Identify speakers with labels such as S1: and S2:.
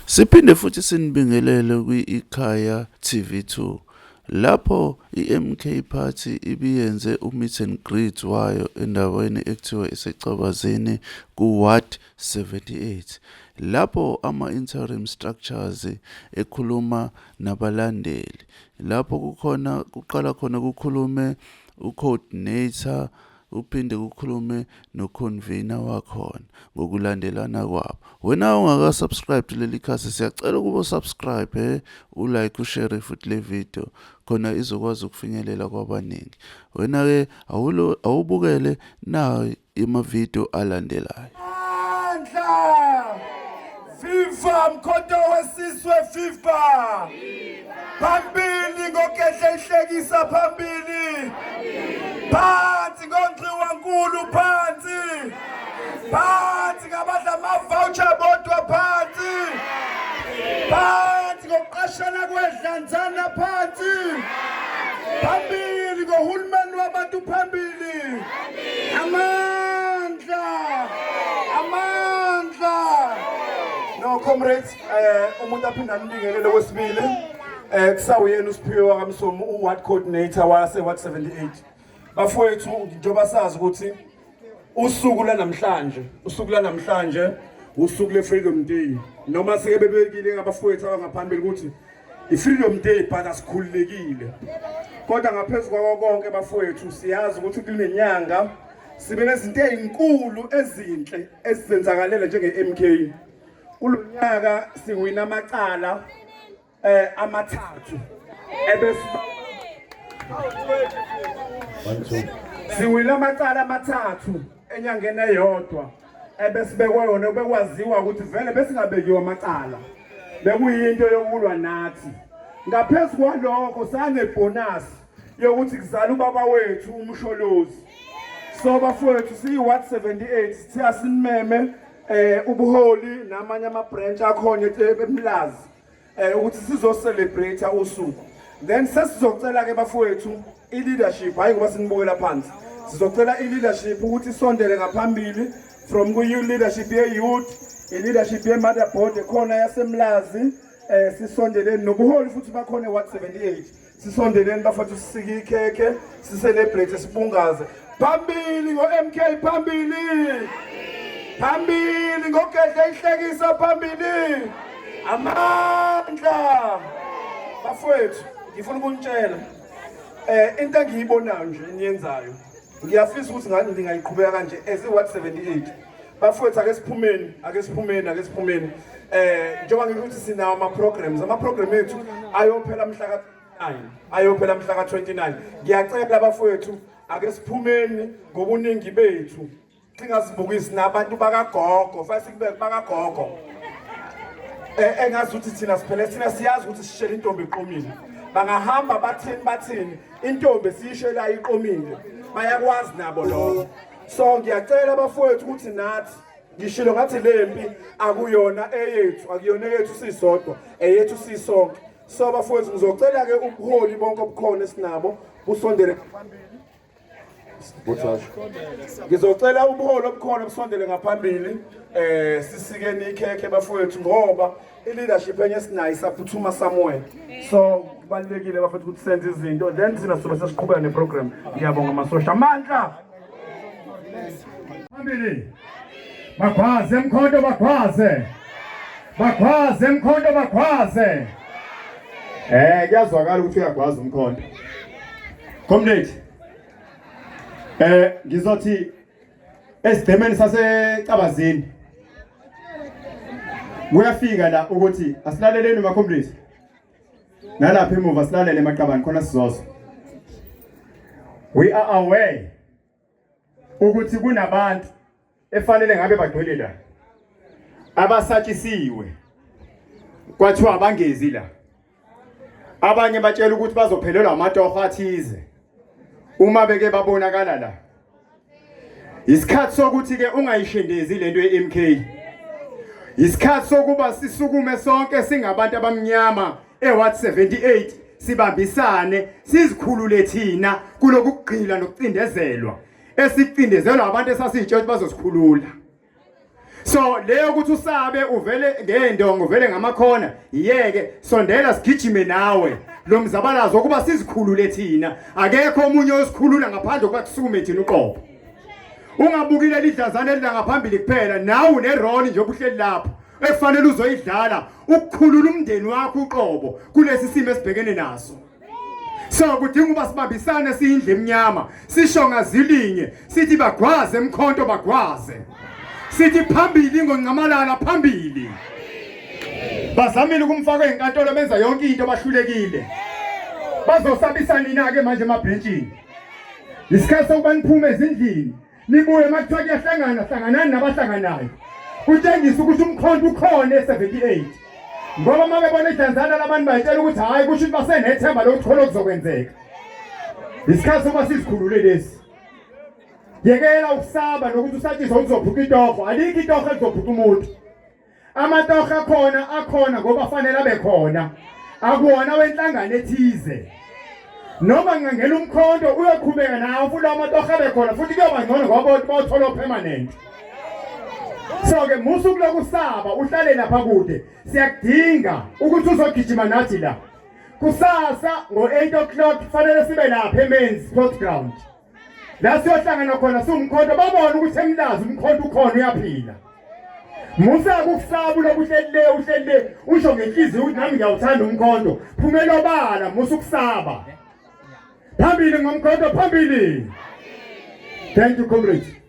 S1: Siphinde futhi sinibingelele kwi-Ikhaya TV2 lapho i-MK Party ibiyenze u-meet and greet wayo endaweni ekuthiwa iseCabazini ku-Ward 78 lapho ama-interim structures ekhuluma nabalandeli lapho kuqala khona kukhulume u-coordinator uphinde kukhulume no-convener wakhona ngokulandelana kwabo. Wena ungaka-subscribe kuleli khasi siyacela ukuba subscribe ulike ushare futhi le video khona izokwazi ukufinyelela kwabaningi. Wena ke awubukele na ima-video alandelayo.
S2: FIFA mkhonto wesizwe FIFA phambili ngokehle ihlekisa phambili phansi ngondliwa nkulu phansi ngabadla ama-voucher bodwa phansi ngokuqashana kwedlanzana phambili ngohulumeni wabantu phambili amandla no comrades umuntu aphinda anibingelele kwesibili kusawuyena uSiphiwe wakamsomo uward coordinator wase Ward 78 bafowethu njengoba sazi ukuthi usuku lanamhlanje usuku le-Freedom Day noma seke bebekile ngabafowethu abangaphambili ukuthi i-Freedom Day but asikhululekile kodwa ngaphezulu kwako konke bafowethu siyazi ukuthi kunenyanga sibe nezinto ezinkulu ezinhle ezizenzakalele njenge-MK kulonyaka siwina amacala amathathu siwina amacala amathathu enyangeni eyodwa ebesibekwe yona bekwaziwa ukuthi vele besingabekiwe amacala bekuyinto yokulwa nathi ngaphezulu kwalokho sanebonus yokuthi kuzala ubaba wethu umsholozi so bafowethu siyi-Ward 78 sithiya sinimeme ubuholi namanye ama-branch akhona eMlazi ukuthi sizo-celebrate usuku then sesizocela ke bafowethu i-leadership hayi ngoba sinibukela phansi sizocela i-leadership ukuthi isondele ngaphambili from ku-youth leadership ye-youth i-leadership ye-mother board ekhona yaseMlazi sisondeleni nobuholi futhi bakhona e-Ward 78 sisondeleni bafowethu sisike ikhekhe sicelebrate sibungaze phambili ngo-MK phambili ngokehle ihlekisa phambili amandla bafowethu ngifuna ukunitshela into engiyibonayo nje niyenzayo ngiyafisa ukuthi ngani ndingayiqhubeka kanje esi-Ward 78 bafowethu ake siphumeni njengoba ngithi sinawo ama-program ethu ayophela mhla ka-29 ngiyacela bafowethu ake siphumeni ngobuningi bethu singazibukisi nabantu bakagogo fase kubeke bakagogo engazi ukuthi thina siyazi ukuthi sishela intombi iqomile bangahamba bathini intombi siyishela iqomile bayakwazi nabo lokho so ngiyacela abafowethu ukuthi nathi ngishilo ngathi lempi akuyona eyethu sisodwa eyethu sisonke so abafowethu ngizocela ke ubuholi bonke obukhona esinabo busondele phambili ngizocela ubuholo obukhona busondele ngaphambili sisikeni ikhekhe bafowethu ngoba i-leadership enye sinayo isaphuthuma somewhere so kubalulekile bafowethu ukuthi senze izinto then thina sobe sesiqhubeka neprogram ngiyabonga amasosha amandla phambili bakhwaze mkhonto bakhwaze kuyazwakala ukuthi uyagwaza umkhonto comrade ngizothi esidemeni saseCabazini kuyafika la ukuthi asilaleleni ma-comrades nalapha emuva silalele emaqabani khona sizozwa we are aware ukuthi kunabantu efanele ngabe bagcwele la abasatshisiwe kwathiwa abangezi la abanye batshela ukuthi bazophelelwa amatoho athize uma beke babonakala la isikhathi sokuthi ke ungayishindezi lento ye-MK isikhathi sokuba sisukume sonke singabantu abamnyama e-Ward 78 sibambisane sizikhulule thina kuloku kugqila nokucindezelwa esicindezelwa abantu esasitsho ukuthi bazosikhulula So leyo ukuthi usabe uvele ngendongo uvele ngamakhona yeke sondela sigijime nawe lo mzabalazo ukuba sizikhulule thina akekho omunye osikhulula ngaphandle kokuba kusukume thina uqobo ungabukile lidlazana elidla ngaphambili kuphela nawe uneroni nje obuhleli lapho efanele uzoyidlala ukukhulula umndeni wakho uqobo kulesi simo esibhekene naso. So kudinga uba sibambisane siyindle eminyama sisho ngazilinye sithi bagwaze emkhonto bagwaze sithi phambili ngoncamalala phambili bazamile ukumfaka enkantolo benza yonke into bahlulekile bazosabisa nina ke manje emabhentshini isikhathi sokuba niphume ezindlini nibuye makuthiwa hlanganani nabahlanganayo kutshengisa ukuthi umkhonto ukhona e78 ngoba uma bebona idlanzana labantu bayitshela ukuthi hayi kusho ukuthi basenethemba lokuthi kuzokwenzeka isikhathi sokuba sizikhulule lesi yekela ukusaba nokuthi usatshiswa uzophuka itoho alikho itoho elizophuka umuntu amatoho akhona ngoba fanele abe khona akuwona wenhlangano ethize noma ngingangela umkhonto uyoqhubeka nawo futhi amatoho abe khona futhi kuyoba ngcono ngoba bawuthola permanent. So ke musuku lokusaba uhlale lapha kude siyakudinga ukuthi uzogijima nathi la kusasa ngo8 o'clock fanele sibe lapha eMen's Sport Ground la siyohlangana khona siwumkhonto babone ukuthi emlazi umkhonto ukhona uyaphila musa kukusaba lokuhleli le usho ngenhliziyo ukuthi nami ngiyawuthanda umkhonto phumela obala musa ukusaba phambili ngomkhonto phambili. Thank you comrades.